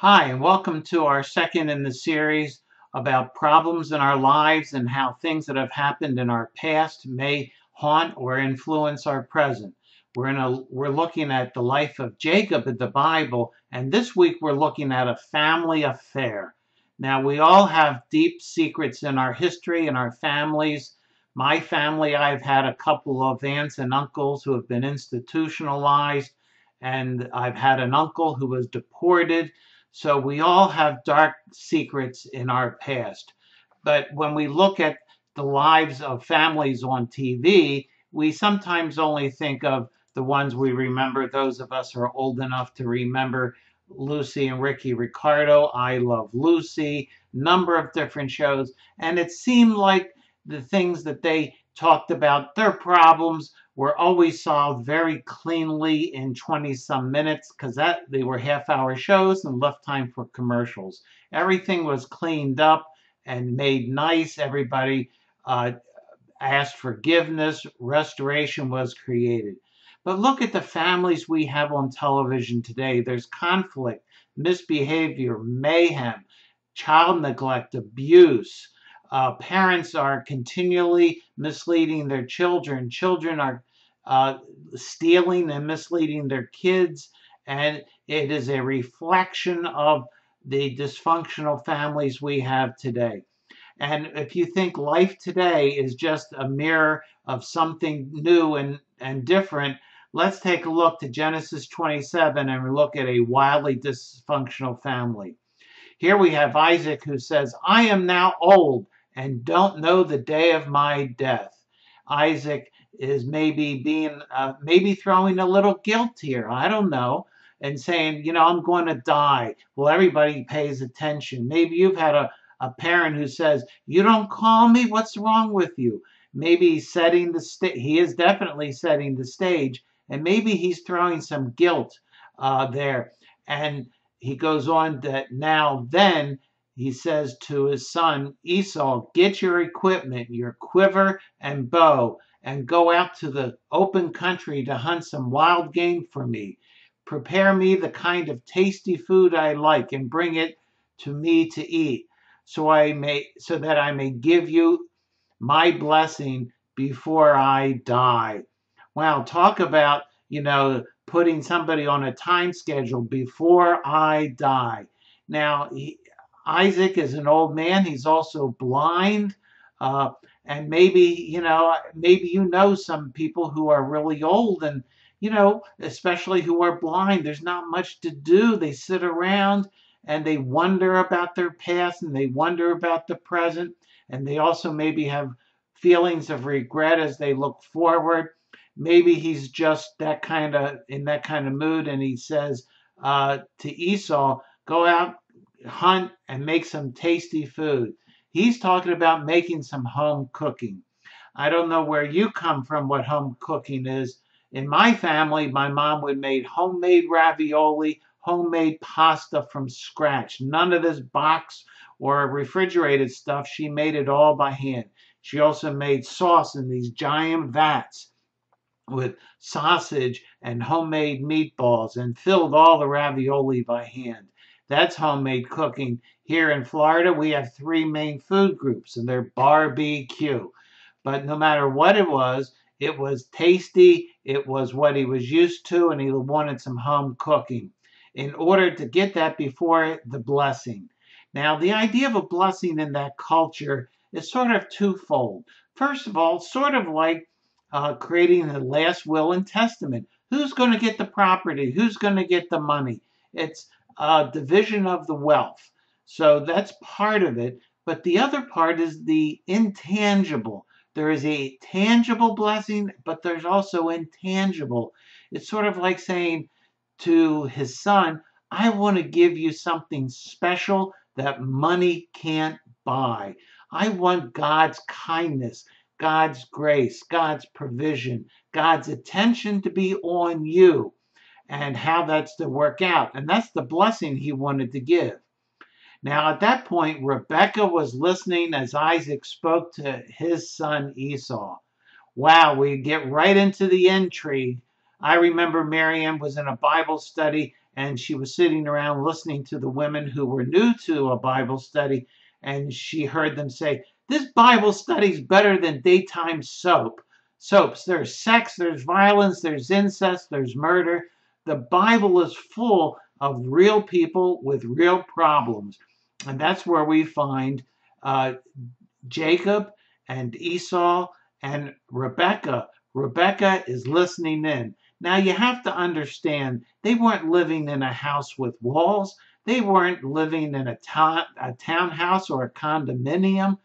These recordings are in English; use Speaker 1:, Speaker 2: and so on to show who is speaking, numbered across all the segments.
Speaker 1: Hi, and welcome to our second in the series about problems in our lives and how things that have happened in our past may haunt or influence our present. We're looking at the life of Jacob in the Bible, and this week we're looking at a family affair. Now, we all have deep secrets in our history and our families. My family, I've had a couple of aunts and uncles who have been institutionalized, and I've had an uncle who was deported. So we all have dark secrets in our past. But when we look at the lives of families on TV, we sometimes only think of the ones we remember. Those of us who are old enough to remember Lucy and Ricky Ricardo, I Love Lucy, number of different shows. And it seemed like the things that they talked about, their problems, were always solved very cleanly in 20 some minutes because that they were half-hour shows and left time for commercials. Everything was cleaned up and made nice. Everybody asked forgiveness. Restoration was created. But look at the families we have on television today. There's conflict, misbehavior, mayhem, child neglect, abuse. Parents are continually misleading their children. Children are stealing and misleading their kids. And it is a reflection of the dysfunctional families we have today. And if you think life today is just a mirror of something new and different, let's take a look to Genesis 27 and look at a wildly dysfunctional family. Here we have Isaac who says, I am now old and don't know the day of my death. Isaac is maybe throwing a little guilt here. I don't know. And saying, I'm going to die. Well, everybody pays attention. Maybe you've had a parent who says, you don't call me? What's wrong with you? Maybe he's setting the stage. He is definitely setting the stage. And maybe he's throwing some guilt there. And he goes on that now then he says to his son Esau, get your equipment, your quiver and bow, and go out to the open country to hunt some wild game for me. Prepare me the kind of tasty food I like and bring it to me to eat, so that I may give you my blessing before I die. Wow, talk about, putting somebody on a time schedule before I die. Now, Isaac is an old man. He's also blind. Uh, and maybe some people who are really old and, especially who are blind. There's not much to do. They sit around and they wonder about their past and they wonder about the present. And they also maybe have feelings of regret as they look forward. Maybe he's just in that kind of mood, and he says to Esau, "Go out, hunt, and make some tasty food." He's talking about making some home cooking. I don't know where you come from, what home cooking is. In my family, my mom would make homemade ravioli, homemade pasta from scratch. None of this box or refrigerated stuff. She made it all by hand. She also made sauce in these giant vats with sausage and homemade meatballs and filled all the ravioli by hand. That's homemade cooking. Here in Florida, we have three main food groups, and they're barbecue. But no matter what it was tasty, it was what he was used to, and he wanted some home cooking in order to get that before the blessing. Now, the idea of a blessing in that culture is sort of twofold. First of all, sort of like creating the last will and testament. Who's going to get the property? Who's going to get the money? It's a division of the wealth. So that's part of it. But the other part is the intangible. There is a tangible blessing, but there's also intangible. It's sort of like saying to his son, I want to give you something special that money can't buy. I want God's kindness, God's grace, God's provision, God's attention to be on you and how that's to work out. And that's the blessing he wanted to give. Now, at that point, Rebekah was listening as Isaac spoke to his son Esau. Wow, we get right into the intrigue. I remember Miriam was in a Bible study and she was sitting around listening to the women who were new to a Bible study, and she heard them say, "This Bible study is better than daytime soaps. There's sex, there's violence, there's incest, there's murder. The Bible is full of real people with real problems." And that's where we find uh, Jacob and Esau and Rebekah. Rebekah is listening in. Now you have to understand, they weren't living in a house with walls. They weren't living in a townhouse or a condominium.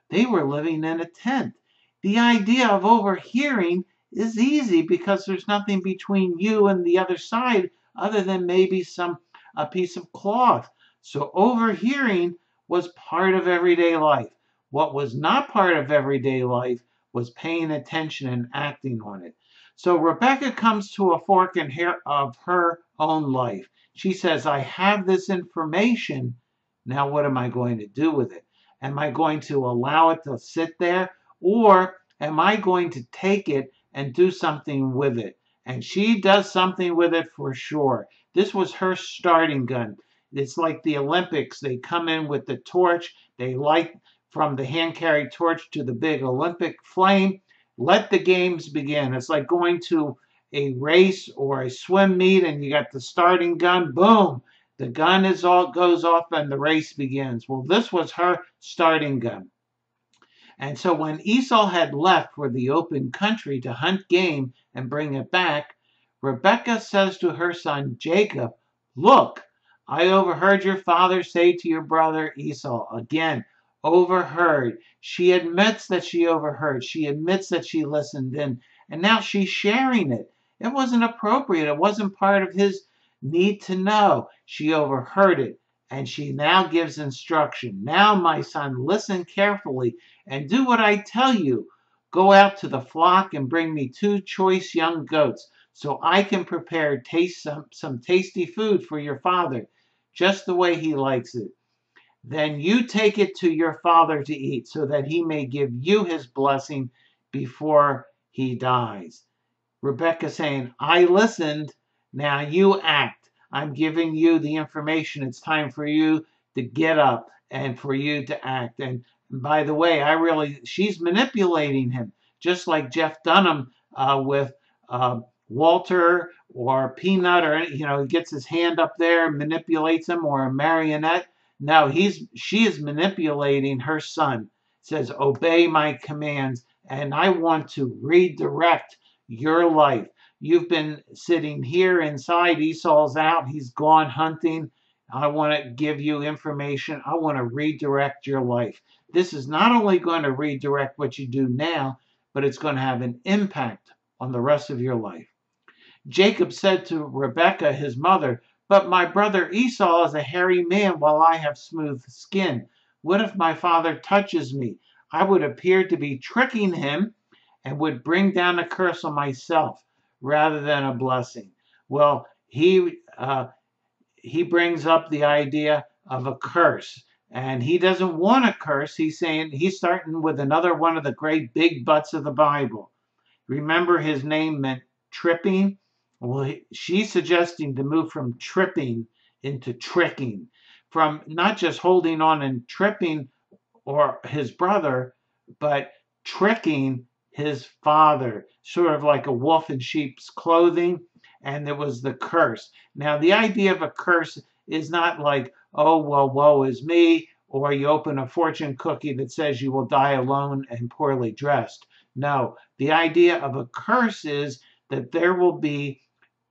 Speaker 1: They were living in a tent. The idea of overhearing is easy because there's nothing between you and the other side other than maybe a piece of cloth. So overhearing was part of everyday life. What was not part of everyday life was paying attention and acting on it. So Rebecca comes to a fork of her own life. She says, I have this information. Now, what am I going to do with it? Am I going to allow it to sit there? Or am I going to take it and do something with it? And she does something with it for sure. This was her starting gun. It's like the Olympics. They come in with the torch. They light from the hand-carried torch to the big Olympic flame. Let the games begin. It's like going to a race or a swim meet and you got the starting gun. Boom. The gun goes off and the race begins. Well, this was her starting gun. And so when Esau had left for the open country to hunt game and bring it back, Rebekah says to her son Jacob, look, I overheard your father say to your brother Esau. Again, overheard. She admits that she overheard. She admits that she listened in. And now she's sharing it. It wasn't appropriate. It wasn't part of his need to know. She overheard it. And she now gives instruction. Now, my son, listen carefully and do what I tell you. Go out to the flock and bring me 2 choice young goats so I can prepare some tasty food for your father, just the way he likes it. Then you take it to your father to eat so that he may give you his blessing before he dies. Rebecca saying, I listened, now you act. I'm giving you the information. It's time for you to get up and for you to act. And by the way, she's manipulating him, just like Jeff Dunham with Walter or Peanut, or he gets his hand up there, manipulates him, or a marionette. No, she is manipulating her son. Says, obey my commands, and I want to redirect your life. You've been sitting here inside. Esau's out. He's gone hunting. I want to give you information. I want to redirect your life. This is not only going to redirect what you do now, but it's going to have an impact on the rest of your life. Jacob said to Rebekah, his mother, but my brother Esau is a hairy man while I have smooth skin. What if my father touches me? I would appear to be tricking him and would bring down a curse on myself rather than a blessing. Well, he brings up the idea of a curse, and he doesn't want a curse. He's saying he's starting with another one of the great big butts of the Bible. Remember, his name meant tripping. Well, she's suggesting to move from tripping into tricking, from not just holding on and tripping or his brother, but tricking his father, sort of like a wolf in sheep's clothing. And there was the curse. Now, the idea of a curse is not like, oh, well, woe is me, or you open a fortune cookie that says you will die alone and poorly dressed. No, the idea of a curse is that there will be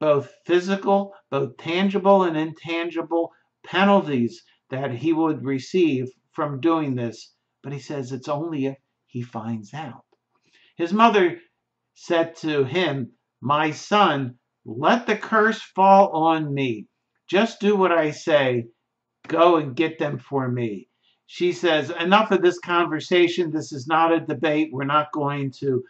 Speaker 1: both physical, both tangible and intangible penalties that he would receive from doing this. But he says it's only if he finds out. His mother said to him, my son, let the curse fall on me. Just do what I say. Go and get them for me. She says, enough of this conversation. This is not a debate. We're not going to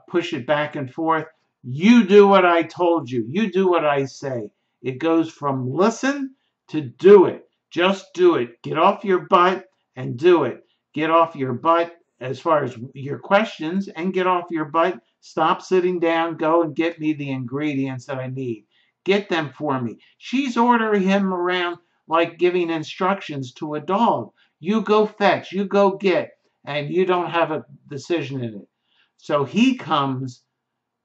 Speaker 1: push it back and forth. You do what I told you. You do what I say. It goes from listen to do it. Just do it. Get off your butt and do it. Get off your butt as far as your questions, and get off your butt. Stop sitting down. Go and get me the ingredients that I need. Get them for me. She's ordering him around like giving instructions to a dog. You go fetch, you go get, and you don't have a decision in it. So he comes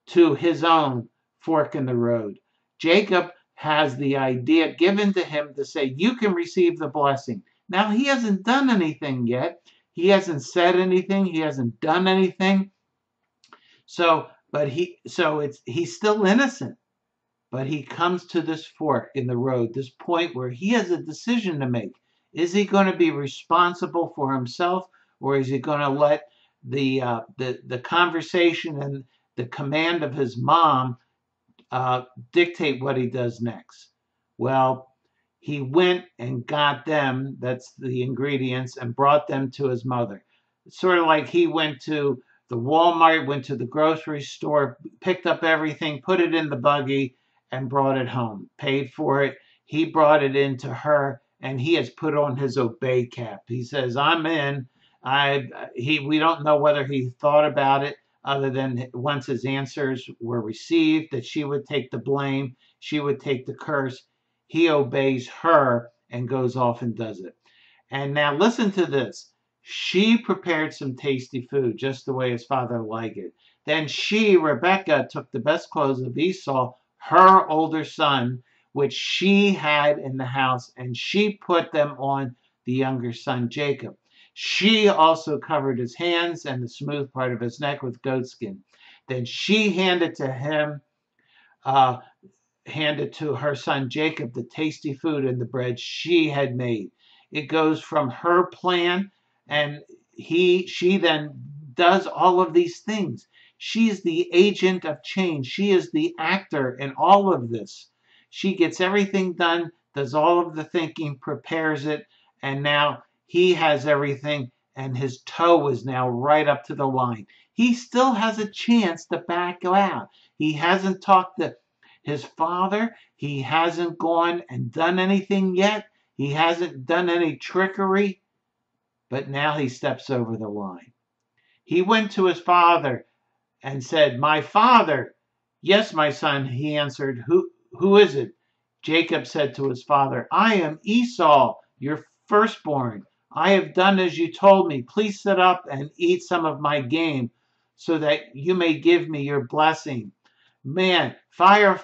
Speaker 1: to his own fork in the road. Jacob has the idea given to him to say, you can receive the blessing. Now, he hasn't done anything yet. He hasn't said anything. He hasn't done anything. He's still innocent. But he comes to this fork in the road, this point where he has a decision to make. Is he going to be responsible for himself, or is he going to let the conversation and the command of his mom dictate what he does next? Well, he went and got them, that's the ingredients, and brought them to his mother. It's sort of like he went to the Walmart, went to the grocery store, picked up everything, put it in the buggy, and brought it home, paid for it. He brought it into her, and he has put on his obey cap. He says, I'm in. We don't know whether he thought about it other than once his answers were received, that she would take the blame, she would take the curse. He obeys her and goes off and does it. And now listen to this. She prepared some tasty food, just the way his father liked it. Then she, Rebekah, took the best clothes of Esau, her older son, which she had in the house, and she put them on the younger son, Jacob. She also covered his hands and the smooth part of his neck with goatskin. Then she handed to her son Jacob the tasty food and the bread she had made. It goes from her plan, and she then does all of these things. She's the agent of change. She is the actor in all of this. She gets everything done, does all of the thinking, prepares it, and now he has everything, and his toe is now right up to the line. He still has a chance to back out. He hasn't talked to his father. He hasn't gone and done anything yet. He hasn't done any trickery, but now he steps over the line. He went to his father and said, my father. Yes, my son, he answered. Who is it? Jacob said to his father, I am Esau, your firstborn. I have done as you told me. Please sit up and eat some of my game so that you may give me your blessing. Man, fire,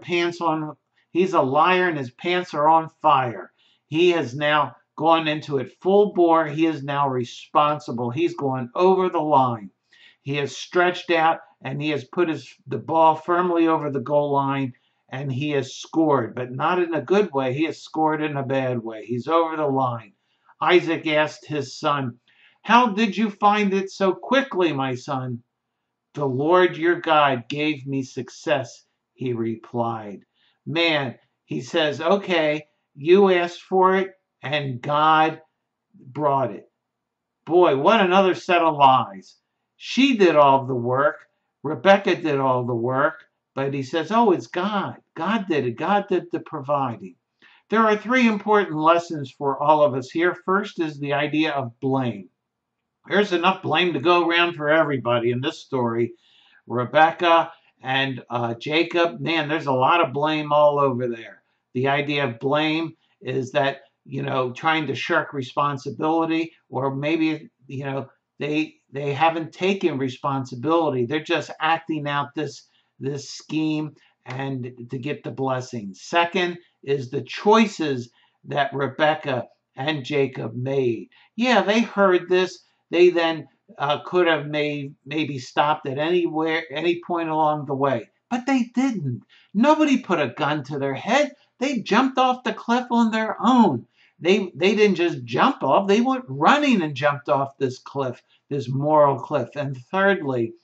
Speaker 1: pants on. He's a liar and his pants are on fire. He has now gone into it full bore. He is now responsible. He's going over the line. He has stretched out and he has put the ball firmly over the goal line and he has scored, but not in a good way. He has scored in a bad way. He's over the line. Isaac asked his son, how did you find it so quickly, my son? The Lord your God gave me success, he replied. Man, he says, okay, you asked for it and God brought it. Boy, what another set of lies. She did all the work. Rebekah did all the work. But he says, oh, it's God. God did it. God did the providing. There are three important lessons for all of us here. First is the idea of blame. There's enough blame to go around for everybody in this story. Rebekah and Jacob, man, there's a lot of blame all over there. The idea of blame is that, trying to shirk responsibility, or maybe, they haven't taken responsibility. They're just acting out this scheme and to get the blessing. Second is the choices that Rebekah and Jacob made. Yeah, they heard this. They then could have maybe stopped at any point along the way, but they didn't. Nobody put a gun to their head. They jumped off the cliff on their own. They didn't just jump off. They went running and jumped off this cliff, this moral cliff. And thirdly,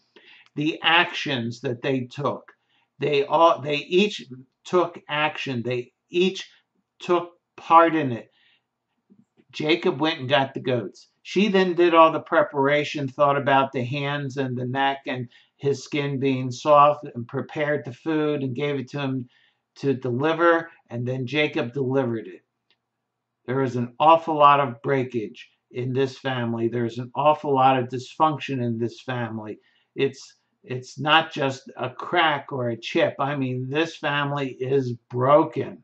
Speaker 1: the actions that they took. They each took action. They each took part in it. Jacob went and got the goats. She then did all the preparation, thought about the hands and the neck and his skin being soft, and prepared the food and gave it to him to deliver, and then Jacob delivered it. There is an awful lot of breakage in this family. There's an awful lot of dysfunction in this family. It's It's not just a crack or a chip. I mean, this family is broken.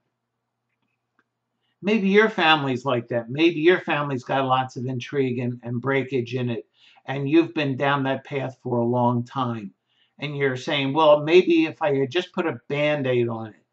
Speaker 1: Maybe your family's like that. Maybe your family's got lots of intrigue and breakage in it, and you've been down that path for a long time. And you're saying, well, maybe if I had just put a band-aid on it.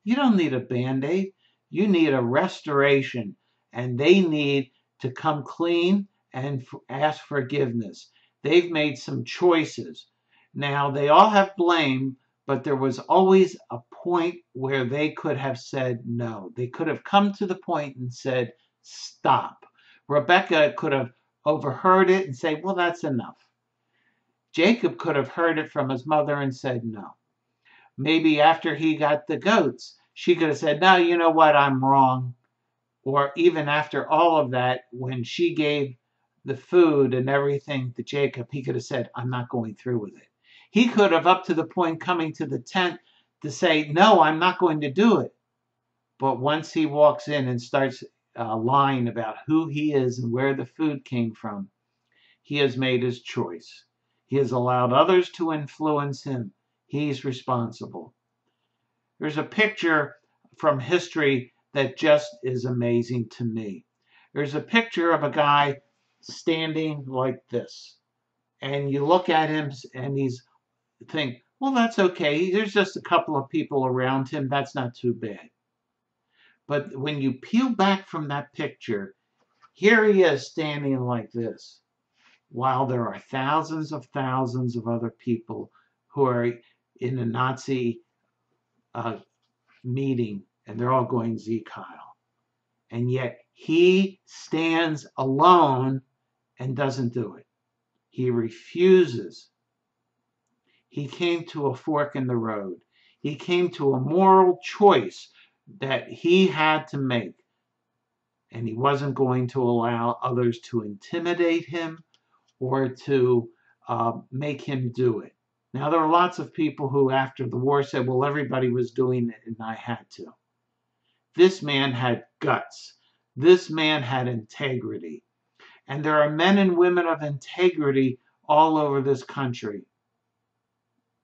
Speaker 1: You don't need a band-aid. You need a restoration, and they need to come clean and ask forgiveness. They've made some choices. Now, they all have blame, but there was always a point where they could have said no. They could have come to the point and said, stop. Rebecca could have overheard it and say, well, that's enough. Jacob could have heard it from his mother and said no. Maybe after he got the goats, she could have said, no, you know what, I'm wrong. Or even after all of that, when she gave the food and everything to Jacob, he could have said, I'm not going through with it. He could have, up to the point coming to the tent, to say, no, I'm not going to do it. But once he walks in and starts lying about who he is and where the food came from, he has made his choice. He has allowed others to influence him. He's responsible. There's a picture from history that just is amazing to me. There's a picture of a guy standing like this. And you look at him and think, well, that's okay. There's just a couple of people around him. That's not too bad. But when you peel back from that picture, here he is standing like this, while there are thousands of other people who are in a Nazi meeting, and they're all going Sieg Heil. And yet he stands alone and doesn't do it. He refuses. He came to a fork in the road. He came to a moral choice that he had to make. And he wasn't going to allow others to intimidate him or to make him do it. Now, there are lots of people who, after the war, said, well, everybody was doing it and I had to. This man had guts. This man had integrity. And there are men and women of integrity all over this country.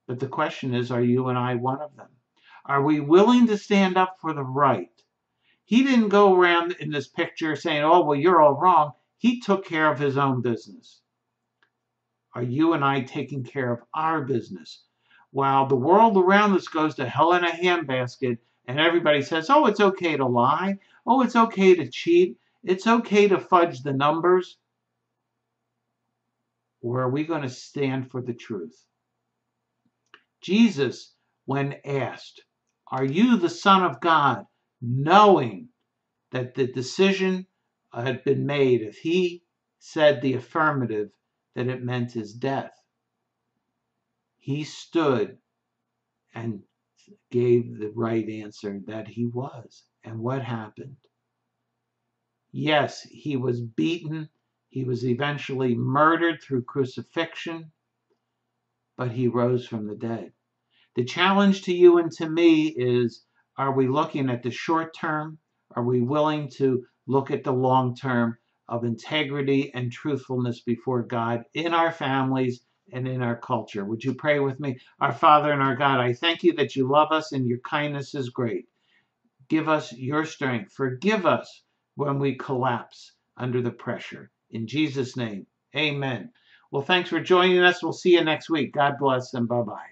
Speaker 1: But the question is, are you and I one of them? Are we willing to stand up for the right? He didn't go around in this picture saying, oh, well, you're all wrong. He took care of his own business. Are you and I taking care of our business? While the world around us goes to hell in a handbasket and everybody says, oh, it's okay to lie. Oh, it's okay to cheat. It's okay to fudge the numbers. Or are we going to stand for the truth? Jesus, when asked, are you the Son of God? Knowing that the decision had been made, if he said the affirmative, that it meant his death. He stood and gave the right answer that he was. And what happened? Yes, he was beaten. He was eventually murdered through crucifixion, but he rose from the dead. The challenge to you and to me is, are we looking at the short term? Are we willing to look at the long term of integrity and truthfulness before God in our families and in our culture? Would you pray with me? Our Father and our God, I thank you that you love us and your kindness is great. Give us your strength. Forgive us when we collapse under the pressure. In Jesus' name, amen. Well, thanks for joining us. We'll see you next week. God bless and bye-bye.